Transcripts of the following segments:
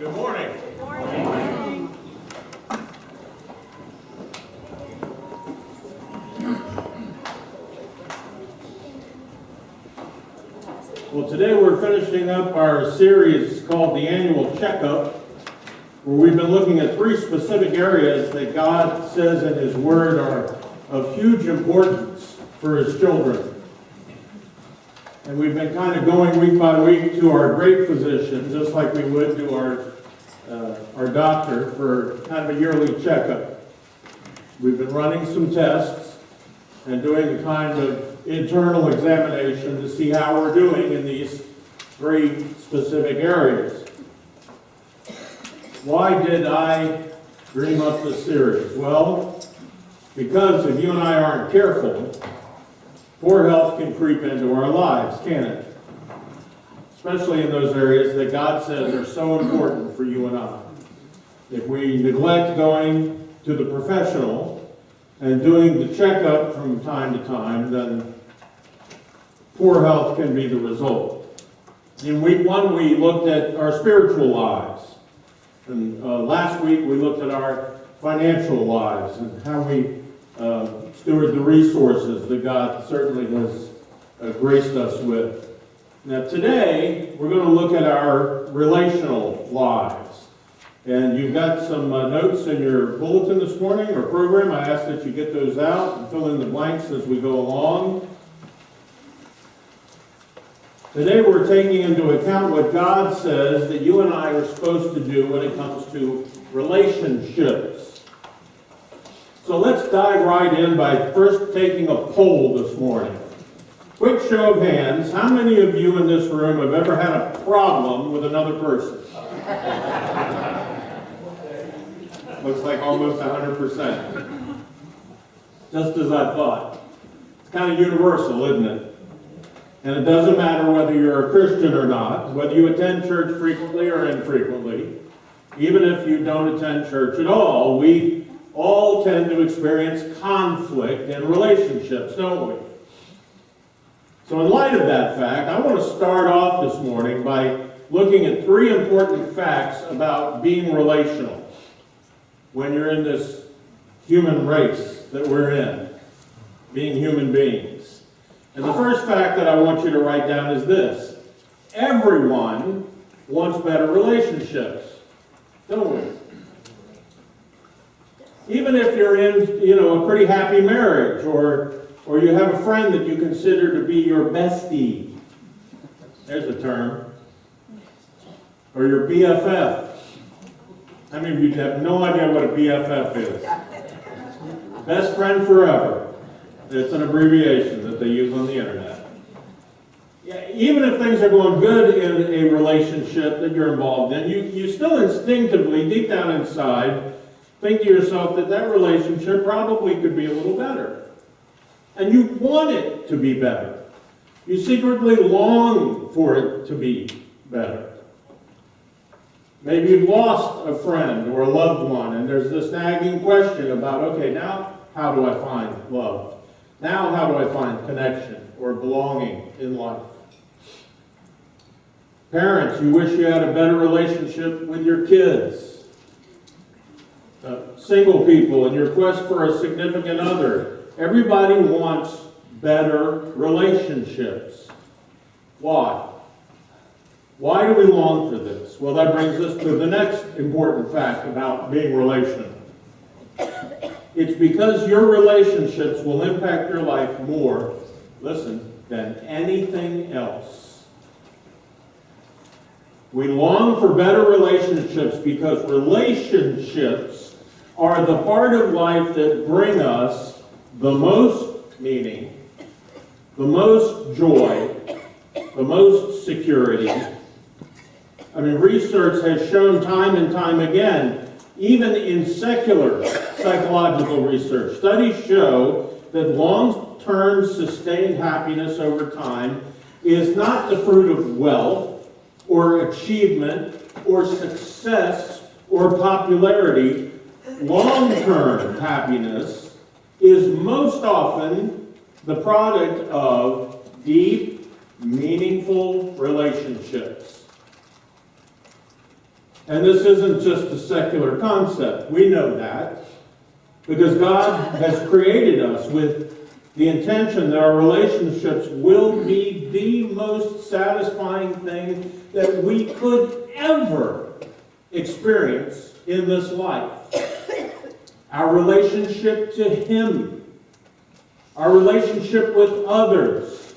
Good morning. Good morning. Well, today we're finishing up our series called the Annual Checkup, where we've been looking at three specific areas that God says in His Word are of huge importance for His children. And we've been kind of going week by week to our great physician, just like we would to our doctor for kind of a yearly checkup. We've been running some tests and doing a kind of internal examination to see how we're doing in these three specific areas. Why did I dream up this series? Well, because if you and I aren't careful, poor health can creep into our lives, can't it? Especially in those areas that God says are so important for you and I. If we neglect going to the professional and doing the checkup from time to time, then poor health can be the result. In week one, we looked at our spiritual lives. And last week, we looked at our financial lives and how we steward the resources that God certainly has graced us with. Now today, we're going to look at our relational lives. And you've got some notes in your bulletin this morning, or program. I ask that you get those out and fill in the blanks as we go along. Today we're taking into account what God says that you and I are supposed to do when it comes to relationships. So let's dive right in by first taking a poll this morning. Quick show of hands, how many of you in this room have ever had a problem with another person? Looks like almost 100%. Just as I thought. It's kind of universal, isn't it? And it doesn't matter whether you're a Christian or not, whether you attend church frequently or infrequently, even if you don't attend church at all, we all tend to experience conflict in relationships, don't we? So in light of that fact, I want to start off this morning by looking at three important facts about being relational when you're in this human race that we're in, being human beings. And the first fact that I want you to write down is this: everyone wants better relationships, don't we? Even if you're in, a pretty happy marriage, or you have a friend that you consider to be your bestie. There's a term. Or your BFF. How many of you have no idea what a BFF is? Best friend forever. It's an abbreviation that they use on the internet. Yeah, even if things are going good in a relationship that you're involved in, you still instinctively, deep down inside, think to yourself that that relationship probably could be a little better. And you want it to be better. You secretly long for it to be better. Maybe you've lost a friend or a loved one, and there's this nagging question about, okay, now how do I find love? Now how do I find connection or belonging in life? Parents, you wish you had a better relationship with your kids. Single people in your quest for a significant other. Everybody wants better relationships. Why? Why do we long for this? Well, that brings us to the next important fact about being relational. It's because your relationships will impact your life more, listen, than anything else. We long for better relationships because relationships are the part of life that bring us the most meaning, the most joy, the most security. I mean, research has shown time and time again, even in secular psychological research, studies show that long-term sustained happiness over time is not the fruit of wealth or achievement or success or popularity. Long-term happiness is most often the product of deep, meaningful relationships. And this isn't just a secular concept. We know that because God has created us with the intention that our relationships will be the most satisfying thing that we could ever experience in this life. Our relationship to Him, our relationship with others.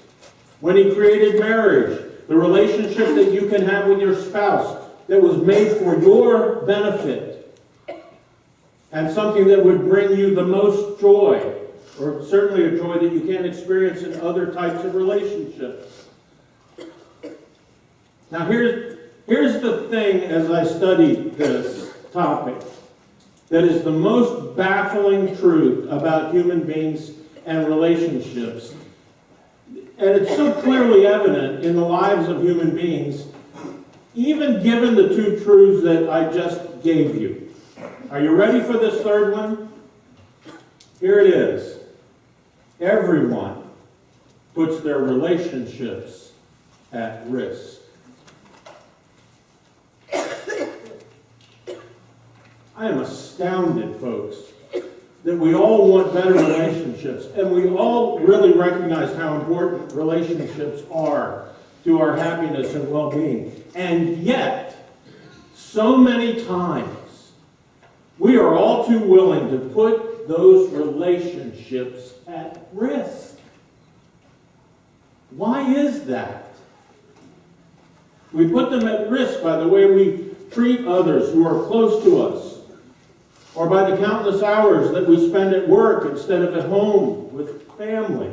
When He created marriage, the relationship that you can have with your spouse that was made for your benefit, and something that would bring you the most joy, or certainly a joy that you can't experience in other types of relationships. Now here's the thing as I studied this topic that is the most baffling truth about human beings and relationships. And it's so clearly evident in the lives of human beings, even given the two truths that I just gave you. Are you ready for this third one? Here it is. Everyone puts their relationships at risk. I am astounded, folks, that we all want better relationships, and we all really recognize how important relationships are to our happiness and well-being. And yet, so many times, we are all too willing to put those relationships at risk. Why is that? We put them at risk by the way we treat others who are close to us, or by the countless hours that we spend at work instead of at home with family.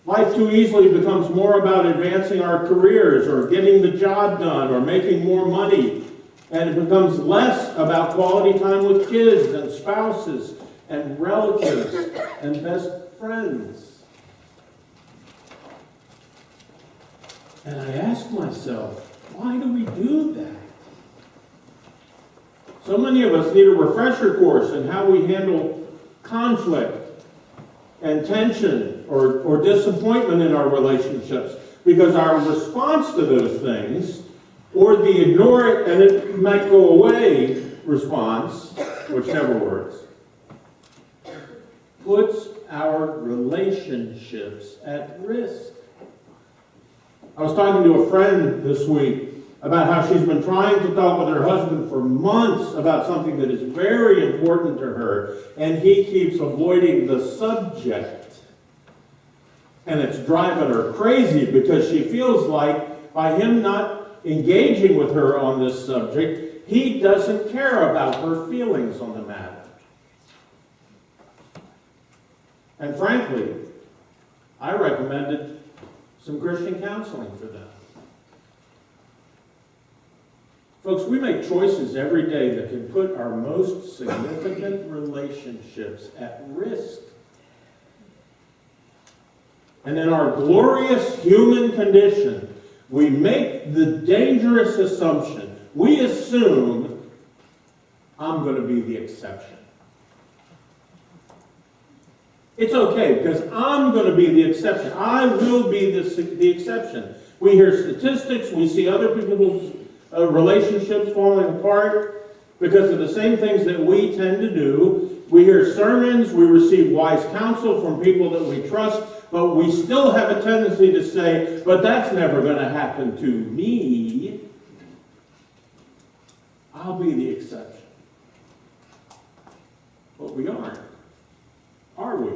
Life too easily becomes more about advancing our careers or getting the job done or making more money, and it becomes less about quality time with kids and spouses and relatives and best friends. And I ask myself, why do we do that? So many of us need a refresher course in how we handle conflict and tension or disappointment in our relationships, because our response to those things, or the ignore it and it might go away response, which never works, puts our relationships at risk. I was talking to a friend this week about how she's been trying to talk with her husband for months about something that is very important to her, and he keeps avoiding the subject. And it's driving her crazy because she feels like by him not engaging with her on this subject, he doesn't care about her feelings on the matter. And frankly, I recommended some Christian counseling for them. Folks, we make choices every day that can put our most significant relationships at risk. And in our glorious human condition, we make the dangerous assumption. We assume, I'm going to be the exception. It's okay, because I'm going to be the exception. I will be the exception. We hear statistics, we see other people's relationships falling apart because of the same things that we tend to do. We hear sermons, we receive wise counsel from people that we trust, but we still have a tendency to say, but that's never going to happen to me. I'll be the exception. But we aren't, are we?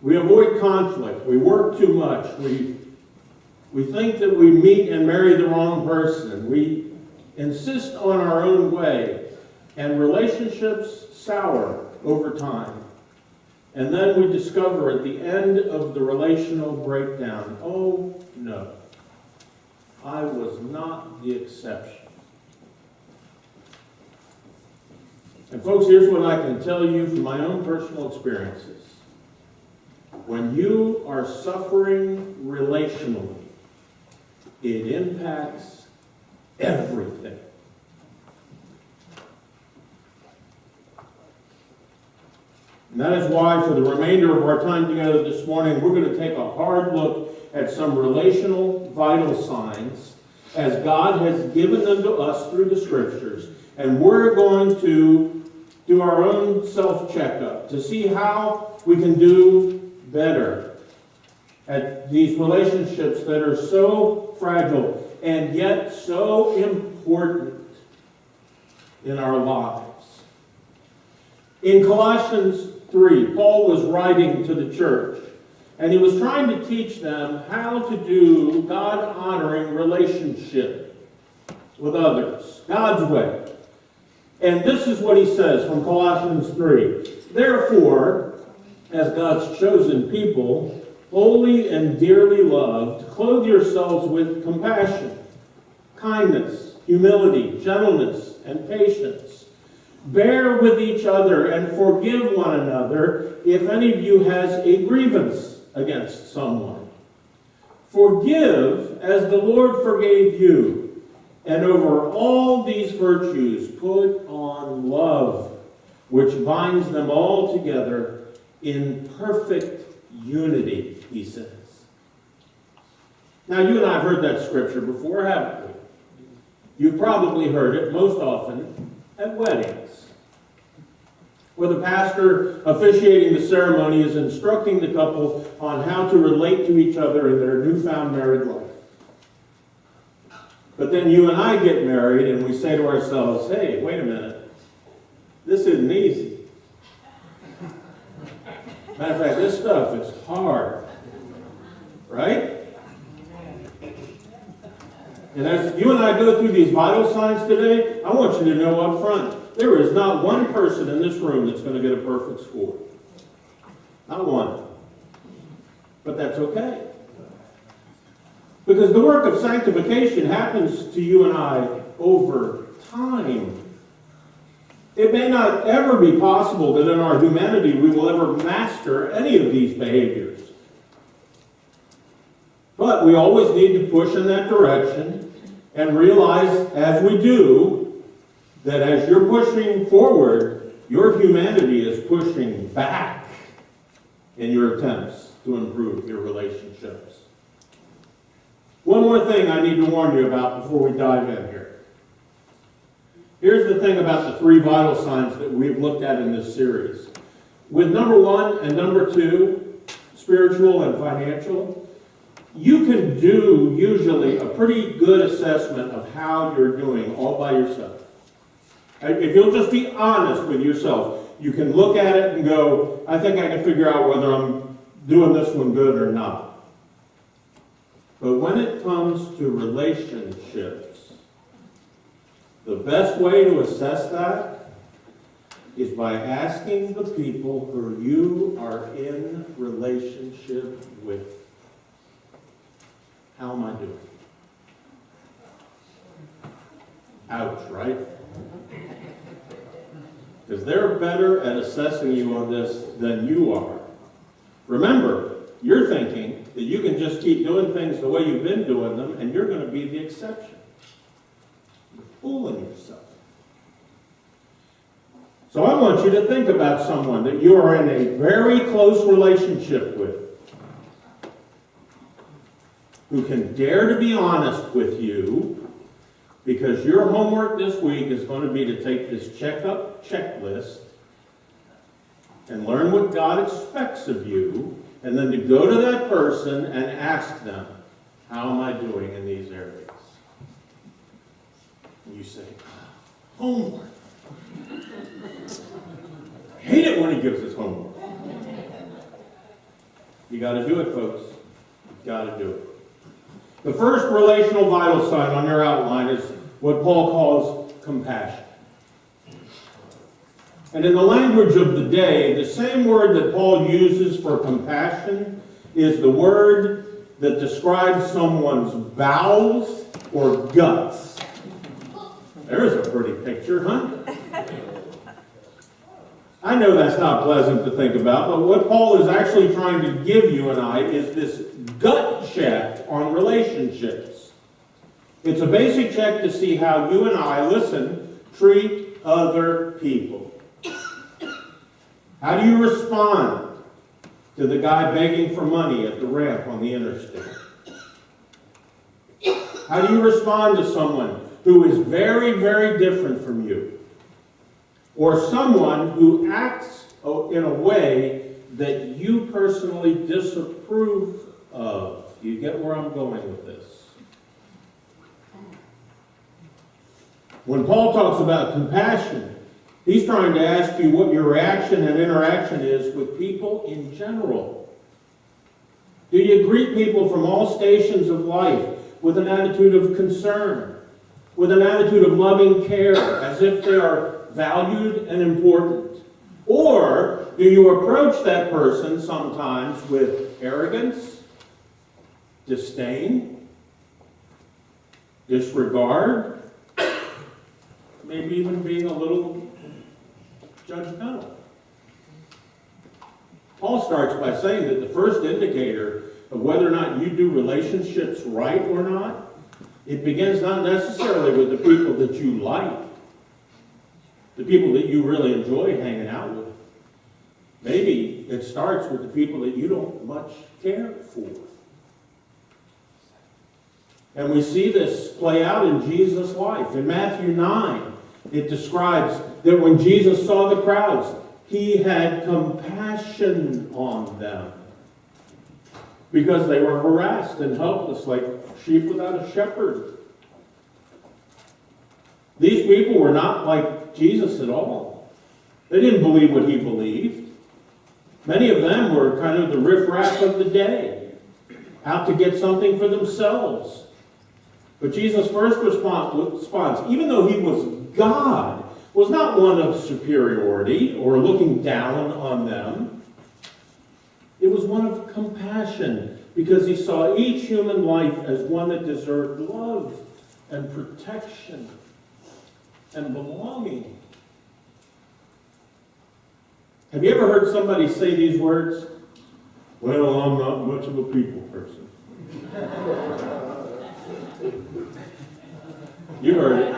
We avoid conflict. We work too much. We think that we meet and marry the wrong person. We insist on our own way. And relationships sour over time. And then we discover at the end of the relational breakdown, oh no, I was not the exception. And folks, here's what I can tell you from my own personal experiences. When you are suffering relationally, it impacts everything. And that is why, for the remainder of our time together this morning, we're going to take a hard look at some relational vital signs as God has given them to us through the Scriptures, and we're going to do our own self-checkup to see how we can do better at these relationships that are so fragile and yet so important in our lives. In Colossians 3, Paul was writing to the church, and he was trying to teach them how to do God-honoring relationship with others, God's way. And this is what he says from Colossians 3. Therefore, as God's chosen people, holy and dearly loved, clothe yourselves with compassion, kindness, humility, gentleness, and patience. Bear with each other and forgive one another if any of you has a grievance against someone. Forgive as the Lord forgave you. And over all these virtues, put on love, which binds them all together in perfect unity, he says. Now, you and I have heard that scripture before, haven't we? You've probably heard it most often at weddings, where the pastor officiating the ceremony is instructing the couple on how to relate to each other in their newfound married life. But then you and I get married and we say to ourselves, hey, wait a minute, this isn't easy. Matter of fact, this stuff is hard, right? And as you and I go through these vital signs today, I want you to know up front, there is not one person in this room that's going to get a perfect score. Not one. But that's okay. Because the work of sanctification happens to you and I over time. It may not ever be possible that in our humanity we will ever master any of these behaviors. But we always need to push in that direction and realize as we do that as you're pushing forward, your humanity is pushing back in your attempts to improve your relationships. One more thing I need to warn you about before we dive in here. Here's the thing about the 3 vital signs that we've looked at in this series. With number 1 and number 2, spiritual and financial, you can do usually a pretty good assessment of how you're doing all by yourself. If you'll just be honest with yourself, you can look at it and go, I think I can figure out whether I'm doing this one good or not. But when it comes to relationships, the best way to assess that is by asking the people who you are in relationship with, how am I doing? Ouch, right? Because they're better at assessing you on this than you are. Remember, you're thinking that you can just keep doing things the way you've been doing them, and you're going to be the exception. You're fooling yourself. So I want you to think about someone that you are in a very close relationship with, who can dare to be honest with you, because your homework this week is going to be to take this checklist and learn what God expects of you, and then to go to that person and ask them, how am I doing in these areas? And you say, homework. I hate it when he gives us homework. You got to do it, folks. You got to do it. The first relational vital sign on your outline is what Paul calls compassion. And in the language of the day, the same word that Paul uses for compassion is the word that describes someone's bowels or guts. There's a pretty picture, huh? I know that's not pleasant to think about, but what Paul is actually trying to give you and I is this gut check on relationships. It's a basic check to see how you and I, listen, treat other people. How do you respond to the guy begging for money at the ramp on the interstate? How do you respond to someone who is very, very different from you? Or someone who acts in a way that you personally disapprove of? Do you get where I'm going with this? When Paul talks about compassion, he's trying to ask you what your reaction and interaction is with people in general. Do you greet people from all stations of life with an attitude of concern, with an attitude of loving care, as if they are valued and important? Or do you approach that person sometimes with arrogance, disdain, disregard, maybe even being a little judgmental? Paul starts by saying that the first indicator of whether or not you do relationships right or not, it begins not necessarily with the people that you like, the people that you really enjoy hanging out with. Maybe it starts with the people that you don't much care for. And we see this play out in Jesus' life. In Matthew 9, it describes that when Jesus saw the crowds, he had compassion on them because they were harassed and helpless like sheep without a shepherd. These people were not like Jesus at all. They didn't believe what he believed. Many of them were kind of the riffraff of the day, out to get something for themselves. But Jesus' first response, even though he was God, was not one of superiority or looking down on them. It was one of compassion, because he saw each human life as one that deserved love and protection and belonging. Have you ever heard somebody say these words? Well, I'm not much of a people person. You heard it.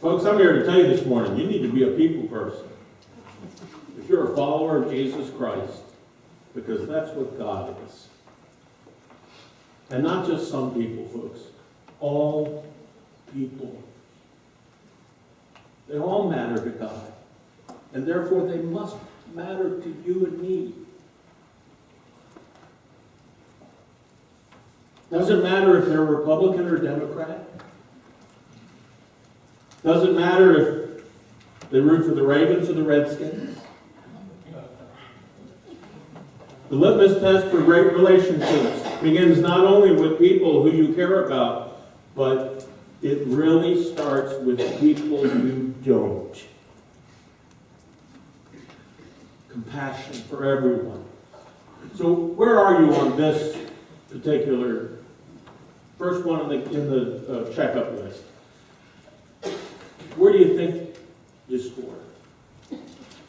Folks, I'm here to tell you this morning, you need to be a people person. If you're a follower of Jesus Christ, because that's what God is. And not just some people, folks. All people. They all matter to God. And therefore they must matter to you and me. Doesn't matter if they're Republican or Democrat. Doesn't matter if they root for the Ravens or the Redskins. The litmus test for great relationships begins not only with people who you care about, but it really starts with people you don't. Compassion for everyone. So where are you on this particular first one in the checkup list? Where do you think you score?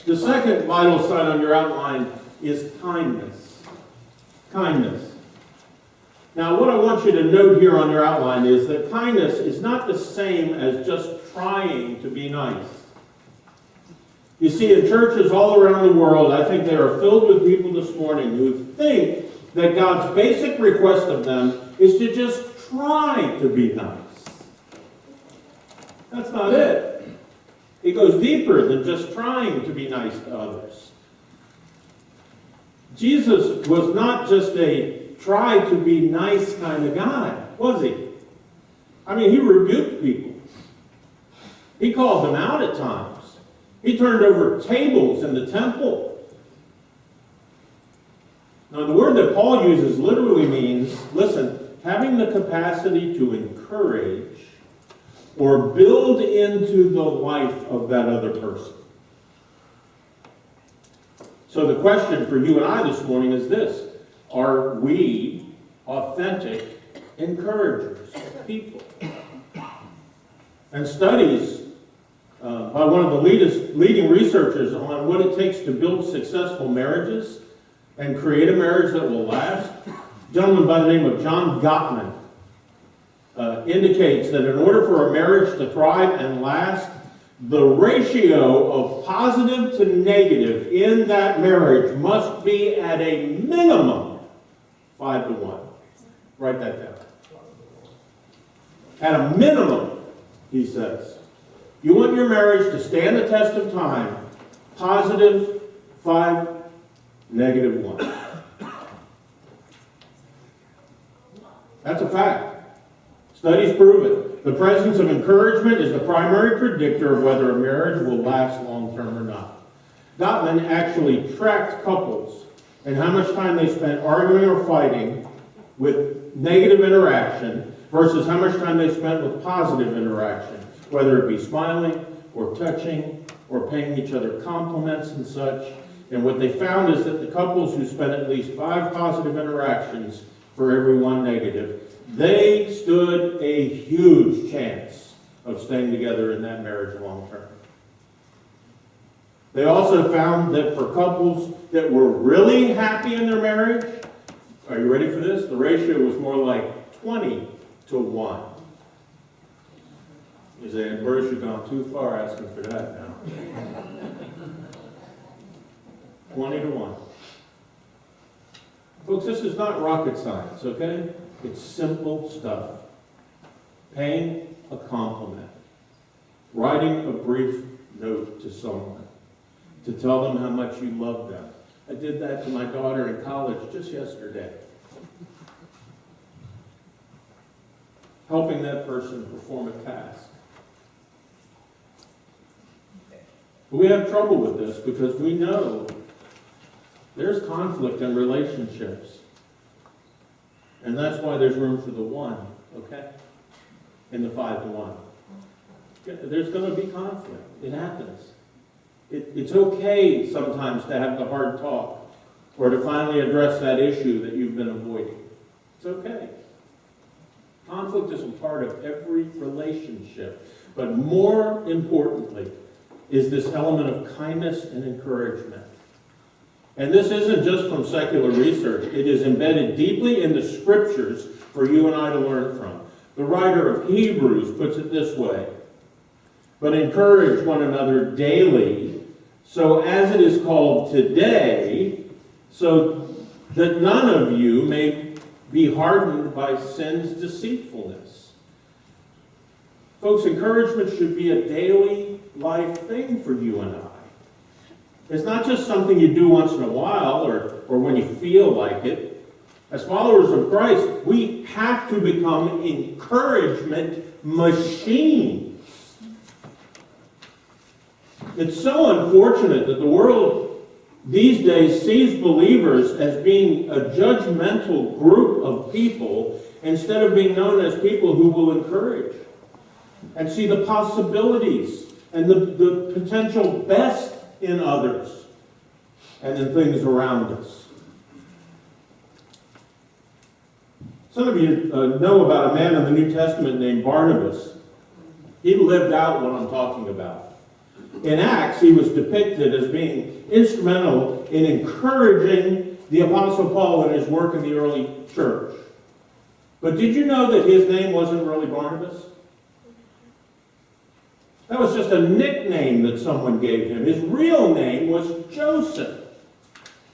The second vital sign on your outline is kindness. Kindness. Now, what I want you to note here on your outline is that kindness is not the same as just trying to be nice. You see, in churches all around the world, I think they are filled with people this morning who think that God's basic request of them is to just try to be nice. That's not it. It goes deeper than just trying to be nice to others. Jesus was not just a try to be nice kind of guy, was he? I mean, he rebuked people. He called them out at times. He turned over tables in the temple. Now, the word that Paul uses literally means, listen, having the capacity to encourage or build into the life of that other person. So the question for you and I this morning is this: are we authentic encouragers of people? And studies by one of the leading researchers on what it takes to build successful marriages and create a marriage that will last, a gentleman by the name of John Gottman, indicates that in order for a marriage to thrive and last, the ratio of positive to negative in that marriage must be at a minimum 5-to-1. Write that down. At a minimum, he says, you want your marriage to stand the test of time, positive 5, negative 1. That's a fact. Studies prove it. The presence of encouragement is the primary predictor of whether a marriage will last long-term or not. Gottman actually tracked couples and how much time they spent arguing or fighting with negative interaction versus how much time they spent with positive interaction, whether it be smiling or touching or paying each other compliments and such. And what they found is that the couples who spent at least 5 positive interactions for every 1 negative, they stood a huge chance of staying together in that marriage long term. They also found that for couples that were really happy in their marriage, are you ready for this? The ratio was more like 20 to 1. You say, Bruce, you've gone too far asking for that now. 20 to 1. Folks, this is not rocket science, okay? It's simple stuff. Paying a compliment. Writing a brief note to someone to tell them how much you love them. I did that to my daughter in college just yesterday. Helping that person perform a task. But we have trouble with this because we know there's conflict in relationships. And that's why there's room for the 1, okay? In the 5 to 1. There's going to be conflict. It happens. It's okay sometimes to have the hard talk or to finally address that issue that you've been avoiding. It's okay. Conflict is a part of every relationship. But more importantly is this element of kindness and encouragement. And this isn't just from secular research. It is embedded deeply in the scriptures for you and I to learn from. The writer of Hebrews puts it this way: but encourage one another daily, so as it is called today, so that none of you may be hardened by sin's deceitfulness. Folks, encouragement should be a daily life thing for you and I. It's not just something you do once in a while or when you feel like it. As followers of Christ, we have to become encouragement machines. It's so unfortunate that the world these days sees believers as being a judgmental group of people instead of being known as people who will encourage and see the possibilities and the potential best in others and in things around us. Some of you know about a man in the New Testament named Barnabas. He lived out what I'm talking about. In Acts, he was depicted as being instrumental in encouraging the Apostle Paul in his work in the early church. But did you know that his name wasn't really Barnabas? That was just a nickname that someone gave him. His real name was Joseph.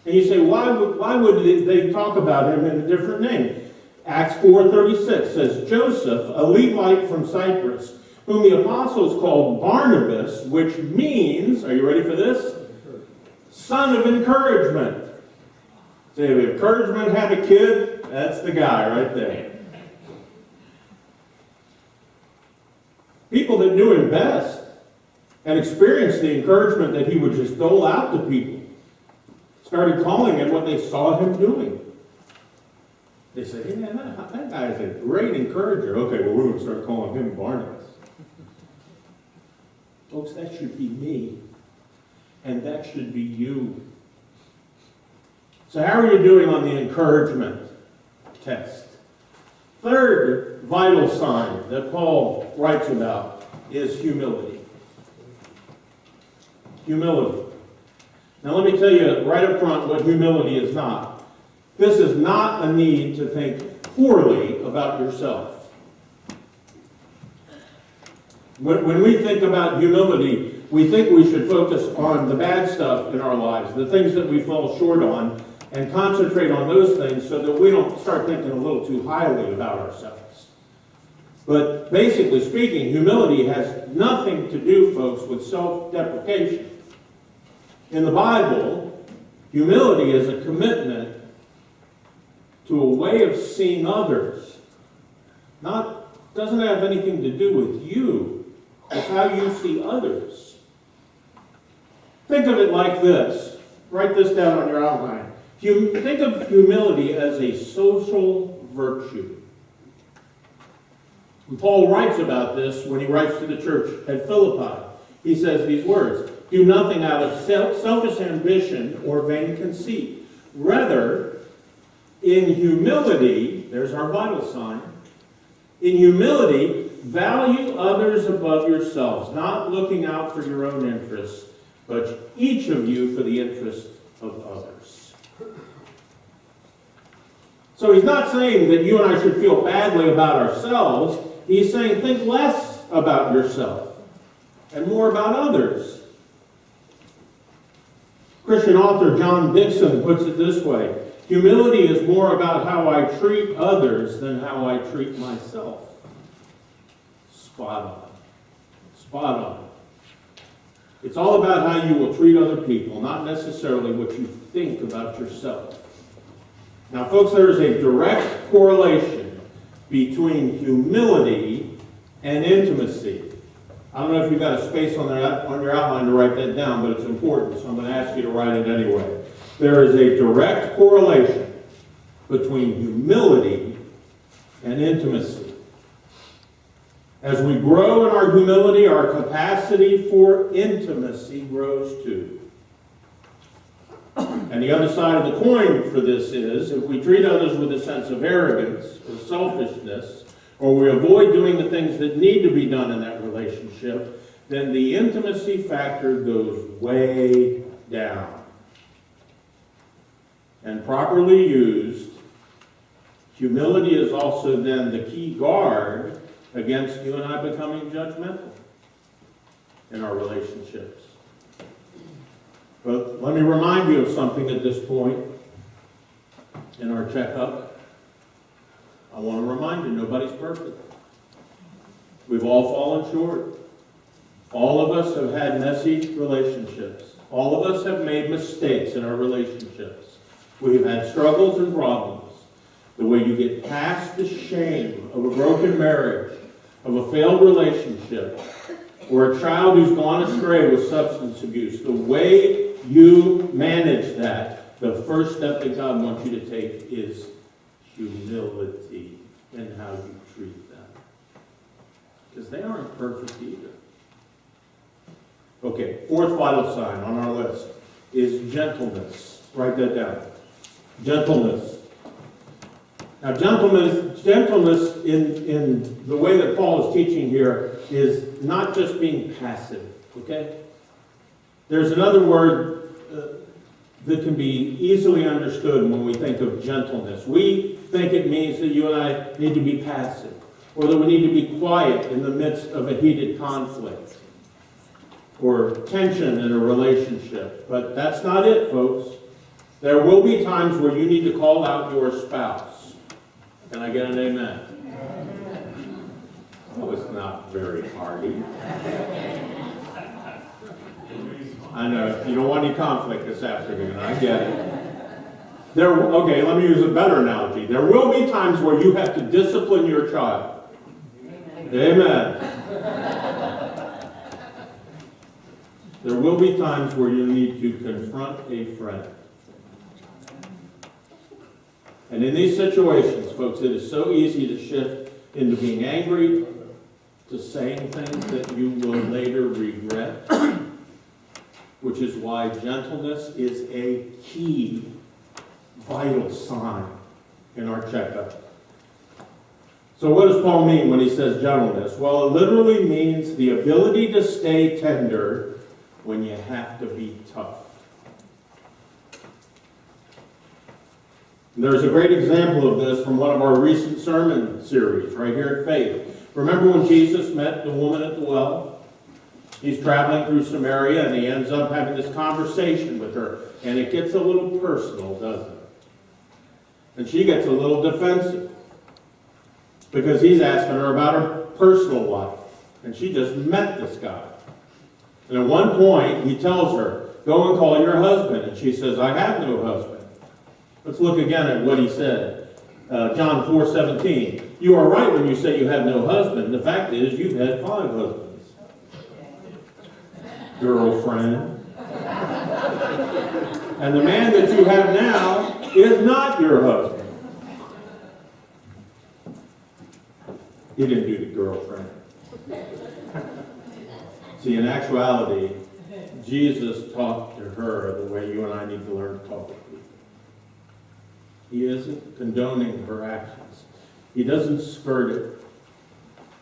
And you say, why would they talk about him in a different name? Acts 4:36 says, Joseph, a Levite from Cyprus, whom the apostles called Barnabas, which means, are you ready for this? Son of encouragement. Say, if encouragement had a kid, that's the guy right there. People that knew him best and experienced the encouragement that he would just dole out to people started calling him what they saw him doing. They said, hey man, that guy is a great encourager. Okay, well, we're going to start calling him Barnabas. Folks, that should be me. And that should be you. So how are you doing on the encouragement test? Third vital sign that Paul writes about is humility. Humility. Now let me tell you right up front what humility is not. This is not a need to think poorly about yourself. When we think about humility, we think we should focus on the bad stuff in our lives, the things that we fall short on, and concentrate on those things so that we don't start thinking a little too highly about ourselves. But basically speaking, humility has nothing to do, folks, with self-deprecation. In the Bible, humility is a commitment to a way of seeing others. Doesn't have anything to do with you. It's how you see others. Think of it like this. Write this down on your outline. Think of humility as a social virtue. And Paul writes about this when he writes to the church at Philippi. He says these words, "Do nothing out of selfish ambition or vain conceit. Rather, in humility," there's our vital sign, "in humility, value others above yourselves, not looking out for your own interests, but each of you for the interest of others." So he's not saying that you and I should feel badly about ourselves. He's saying think less about yourself and more about others. Christian author John Dixon puts it this way: humility is more about how I treat others than how I treat myself. Spot on. Spot on. It's all about how you will treat other people, not necessarily what you think about yourself. Now, folks, there is a direct correlation between humility and intimacy. I don't know if you've got a space on your outline to write that down, but it's important, so I'm going to ask you to write it anyway. There is a direct correlation between humility and intimacy. As we grow in our humility, our capacity for intimacy grows too. And the other side of the coin for this is, if we treat others with a sense of arrogance or selfishness, or we avoid doing the things that need to be done in that relationship, then the intimacy factor goes way down. And properly used, humility is also then the key guard against you and I becoming judgmental in our relationships. But let me remind you of something at this point in our checkup. I want to remind you, nobody's perfect. We've all fallen short. All of us have had messy relationships. All of us have made mistakes in our relationships. We've had struggles and problems. The way you get past the shame of a broken marriage, of a failed relationship, or a child who's gone astray with substance abuse, the way you manage that, the first step that God wants you to take is humility in how you treat them. Because they aren't perfect either. Okay, fourth vital sign on our list is gentleness. Write that down. Gentleness. Now, gentleness in the way that Paul is teaching here is not just being passive, okay? There's another word that can be easily understood when we think of gentleness. We think it means that you and I need to be passive, or that we need to be quiet in the midst of a heated conflict or tension in a relationship. But that's not it, folks. There will be times where you need to call out your spouse. Can I get an amen? That was not very hearty. I know, you don't want any conflict this afternoon, I get it. Okay, let me use a better analogy. There will be times where you have to discipline your child. Amen. There will be times where you need to confront a friend. And in these situations, folks, it is so easy to shift into being angry, to saying things that you will later regret, which is why gentleness is a key, vital sign in our checkup. So what does Paul mean when he says gentleness? Well, it literally means the ability to stay tender when you have to be tough. There's a great example of this from one of our recent sermon series right here at Faith. Remember when Jesus met the woman at the well? He's traveling through Samaria and he ends up having this conversation with her. And it gets a little personal, doesn't it? And she gets a little defensive because he's asking her about her personal life. And she just met this guy. And at one point, he tells her, go and call your husband. And she says, I have no husband. Let's look again at what he said. John 4:17. You are right when you say you have no husband. The fact is, you've had 5 husbands. Girlfriend. And the man that you have now is not your husband. He didn't do the girlfriend. See, in actuality, Jesus talked to her the way you and I need to learn to talk to people. He isn't condoning her actions. He doesn't skirt it.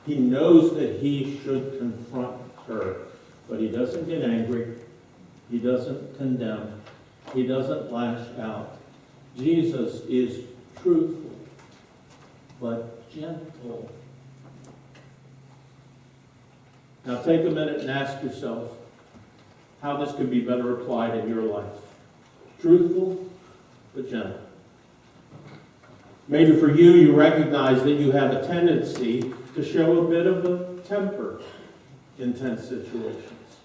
He knows that he should confront her, but he doesn't get angry. He doesn't condemn. He doesn't lash out. Jesus is truthful, but gentle. Now take a minute and ask yourself how this could be better applied in your life. Truthful, but gentle. Maybe for you, you recognize that you have a tendency to show a bit of a temper in tense situations.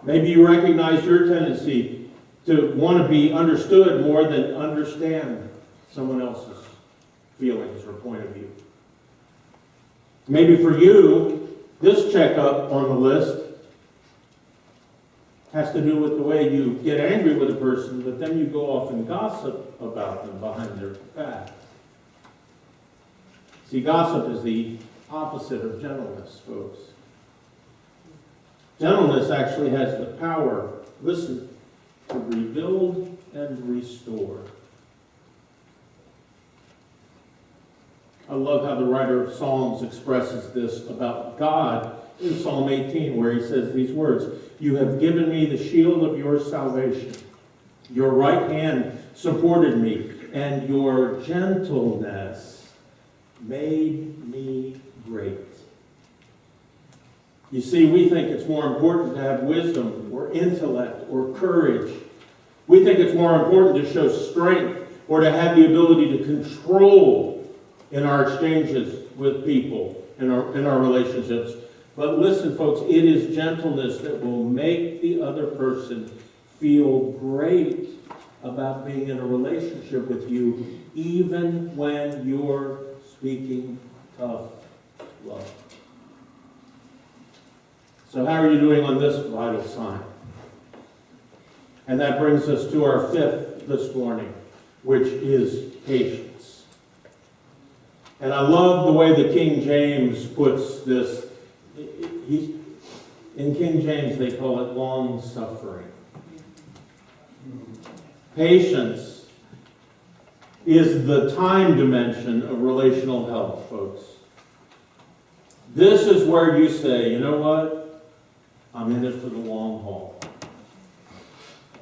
Maybe you recognize your tendency to want to be understood more than understand someone else's feelings or point of view. Maybe for you, this checkup on the list has to do with the way you get angry with a person, but then you go off and gossip about them behind their back. See, gossip is the opposite of gentleness, folks. Gentleness actually has the power, listen, to rebuild and restore. I love how the writer of Psalms expresses this about God in Psalm 18, where he says these words, you have given me the shield of your salvation. Your right hand supported me, and your gentleness made me great. You see, we think it's more important to have wisdom or intellect or courage. We think it's more important to show strength or to have the ability to control in our exchanges with people, in our relationships. But listen, folks, it is gentleness that will make the other person feel great about being in a relationship with you, even when you're speaking tough love. So how are you doing on this vital sign? And that brings us to our 5th this morning, which is patience. And I love the way the King James puts this. In King James, they call it long-suffering. Patience is the time dimension of relational health, folks. This is where you say, you know what? I'm in it for the long haul.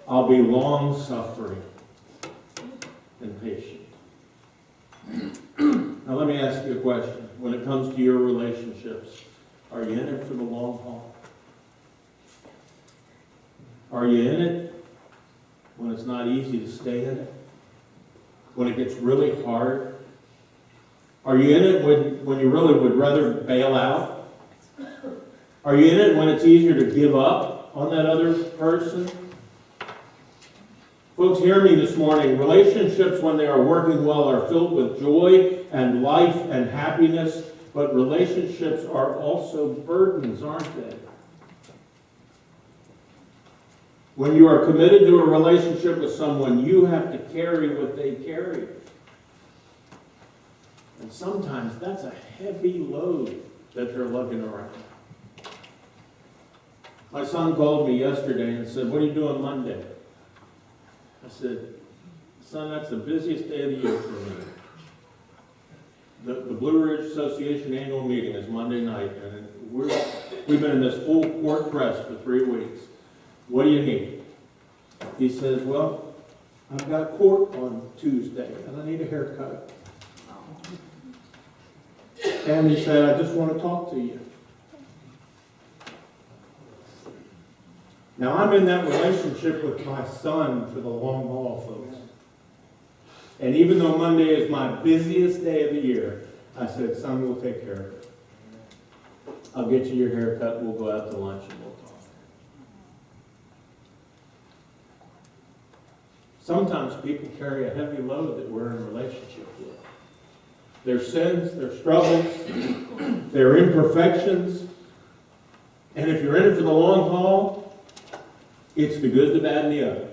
I'll be long-suffering and patient. Now let me ask you a question. When it comes to your relationships, are you in it for the long haul? Are you in it when it's not easy to stay in it? When it gets really hard? Are you in it when you really would rather bail out? Are you in it when it's easier to give up on that other person? Folks, hear me this morning. Relationships, when they are working well, are filled with joy and life and happiness, but relationships are also burdens, aren't they? When you are committed to a relationship with someone, you have to carry what they carry. And sometimes that's a heavy load that they're lugging around. My son called me yesterday and said, "What are you doing Monday?" I said, "Son, that's the busiest day of the year for me. The Blue Ridge Association annual meeting is Monday night, and we've been in this full court press for 3 weeks. What do you need?" He says, "Well, I've got court on Tuesday, and I need a haircut." And he said, "I just want to talk to you." Now, I'm in that relationship with my son for the long haul, folks. And even though Monday is my busiest day of the year, I said, son, we'll take care of it. I'll get you your haircut, we'll go out to lunch and we'll talk. Sometimes people carry a heavy load that we're in relationship with. Their sins, their struggles, their imperfections. And if you're in it for the long haul, it's the good, the bad, and the ugly.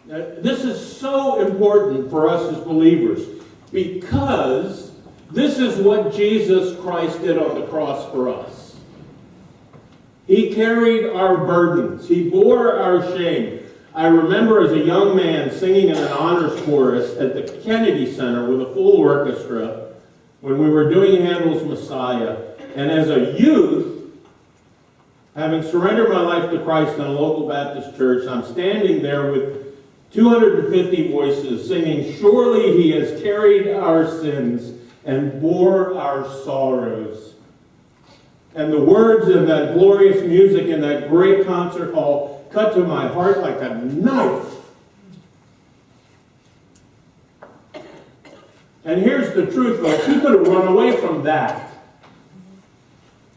Now, this is so important for us as believers because this is what Jesus Christ did on the cross for us. He carried our burdens. He bore our shame. I remember as a young man singing in an honors chorus at the Kennedy Center with a full orchestra when we were doing Handel's Messiah. And as a youth, having surrendered my life to Christ in a local Baptist church, I'm standing there with 250 voices singing, "Surely he has carried our sins and bore our sorrows." And the words of that glorious music in that great concert hall cut to my heart like a knife. And here's the truth, folks. He could have run away from that.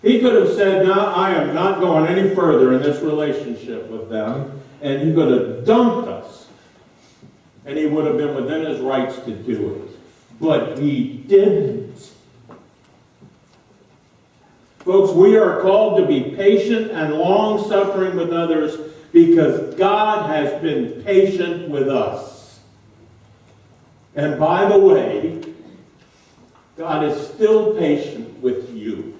He could have said, no, I am not going any further in this relationship with them. And he could have dumped us. And he would have been within his rights to do it. But he didn't. Folks, we are called to be patient and long-suffering with others because God has been patient with us. And by the way, God is still patient with you.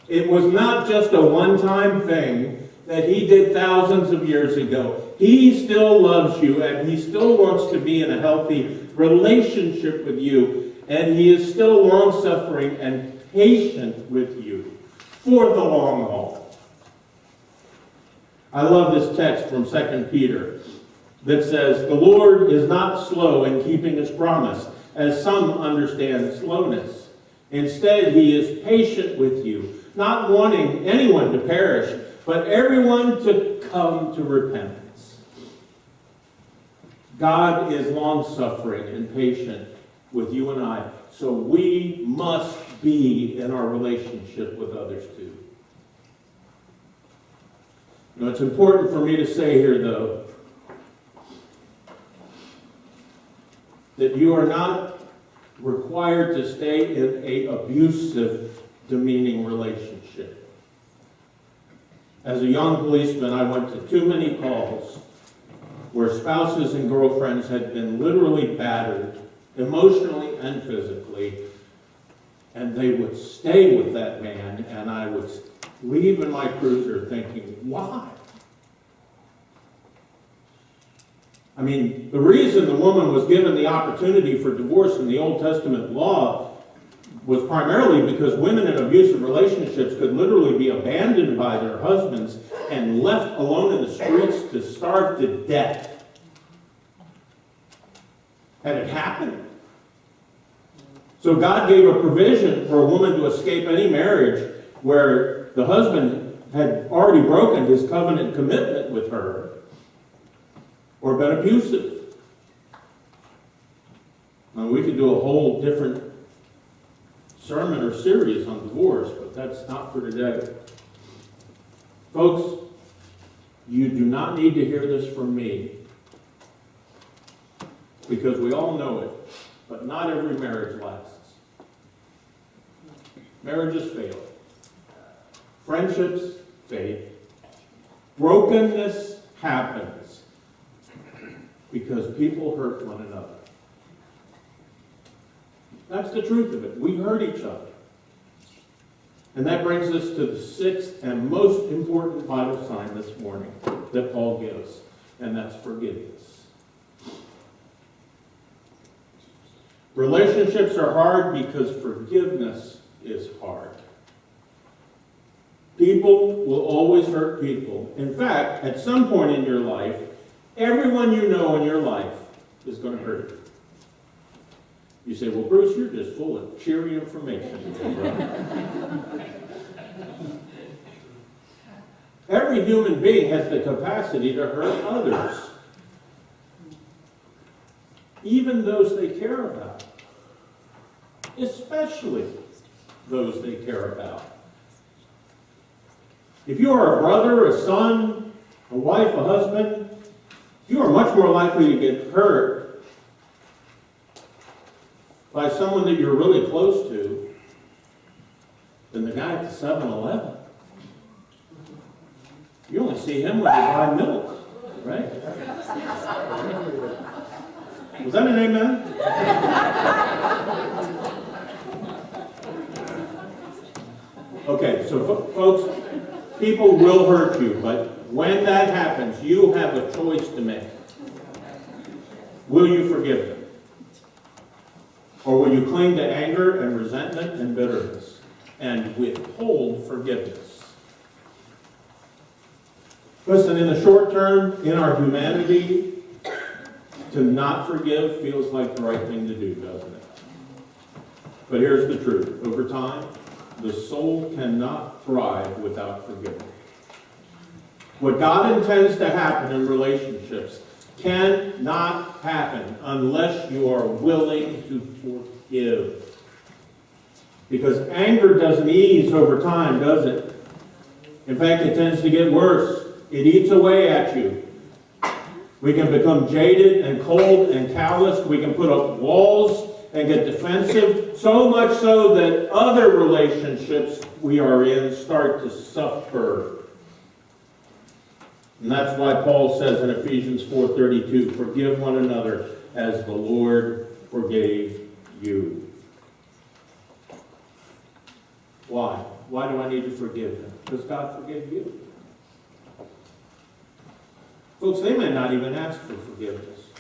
It was not just a one-time thing that he did thousands of years ago. He still loves you, and he still wants to be in a healthy relationship with you, and he is still long-suffering and patient with you for the long haul. I love this text from 2 Peter that says, "The Lord is not slow in keeping his promise, as some understand slowness. Instead, he is patient with you, not wanting anyone to perish, but everyone to come to repentance." God is long-suffering and patient with you and I, so we must be in our relationship with others too. Now, it's important for me to say here, though, that you are not required to stay in an abusive, demeaning relationship. As a young policeman, I went to too many calls where spouses and girlfriends had been literally battered, emotionally and physically, and they would stay with that man, and I would leave in my cruiser thinking, why? I mean, the reason the woman was given the opportunity for divorce in the Old Testament law was primarily because women in abusive relationships could literally be abandoned by their husbands and left alone in the streets to starve to death. Had it happened? So God gave a provision for a woman to escape any marriage where the husband had already broken his covenant commitment with her or been abusive. Now, we could do a whole different sermon or series on divorce, but that's not for today. Folks, you do not need to hear this from me, because we all know it, but not every marriage lasts. Marriages fail. Friendships fade. Brokenness happens because people hurt one another. That's the truth of it. We hurt each other. And that brings us to the sixth and most important vital sign this morning that Paul gives, and that's forgiveness. Relationships are hard because forgiveness is hard. People will always hurt people. In fact, at some point in your life, everyone you know in your life is going to hurt you. You say, well, Bruce, you're just full of cheery information. Every human being has the capacity to hurt others, even those they care about, especially those they care about. If you are a brother, a son, a wife, a husband, you are much more likely to get hurt by someone that you're really close to than the guy at the 7-Eleven. You only see him when you buy milk, right? Was that an amen? Okay, so folks, people will hurt you, but when that happens, you have a choice to make. Will you forgive them? Or will you cling to anger and resentment and bitterness and withhold forgiveness? Listen, in the short term, in our humanity, to not forgive feels like the right thing to do, doesn't it? But here's the truth. Over time, the soul cannot thrive without forgiveness. What God intends to happen in relationships cannot happen unless you are willing to forgive. Because anger doesn't ease over time, does it? In fact, it tends to get worse. It eats away at you. We can become jaded and cold and calloused. We can put up walls and get defensive, so much so that other relationships we are in start to suffer. And that's why Paul says in Ephesians 4:32, forgive one another as the Lord forgave you. Why? Why do I need to forgive them? Because God forgave you. Folks, they may not even ask for forgiveness.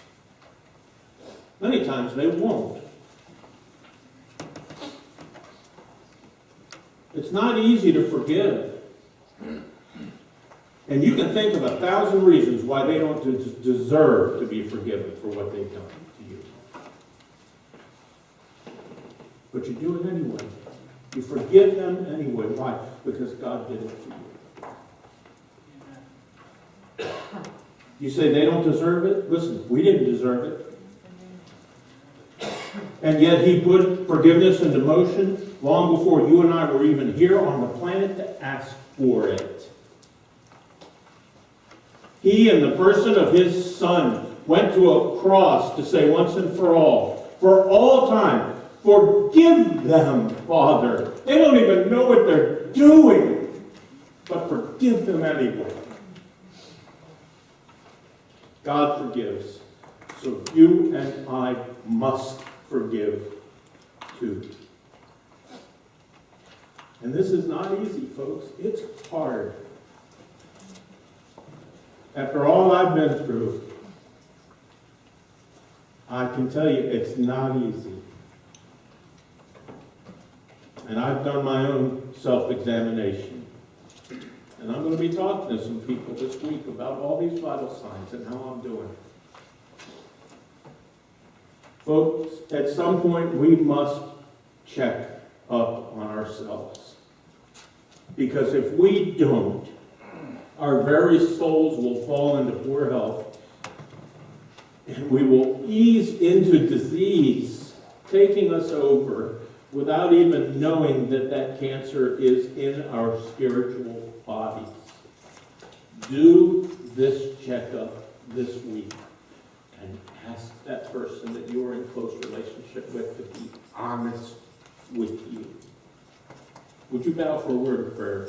Many times they won't. It's not easy to forgive. And you can think of 1,000 reasons why they don't deserve to be forgiven for what they've done to you. But you do it anyway. You forgive them anyway. Why? Because God did it for you. You say they don't deserve it? Listen, we didn't deserve it. And yet He put forgiveness into motion long before you and I were even here on the planet to ask for it. He, in the person of His Son, went to a cross to say once and for all time, forgive them, Father. They don't even know what they're doing, but forgive them anyway. God forgives, so you and I must forgive too. And this is not easy, folks. It's hard. After all I've been through, I can tell you it's not easy. And I've done my own self-examination. And I'm going to be talking to some people this week about all these vital signs and how I'm doing. Folks, at some point we must check up on ourselves. Because if we don't, our very souls will fall into poor health. And we will ease into disease, taking us over without even knowing that that cancer is in our spiritual bodies. Do this checkup this week and ask that person that you are in close relationship with to be honest with you. Would you bow for a word of prayer?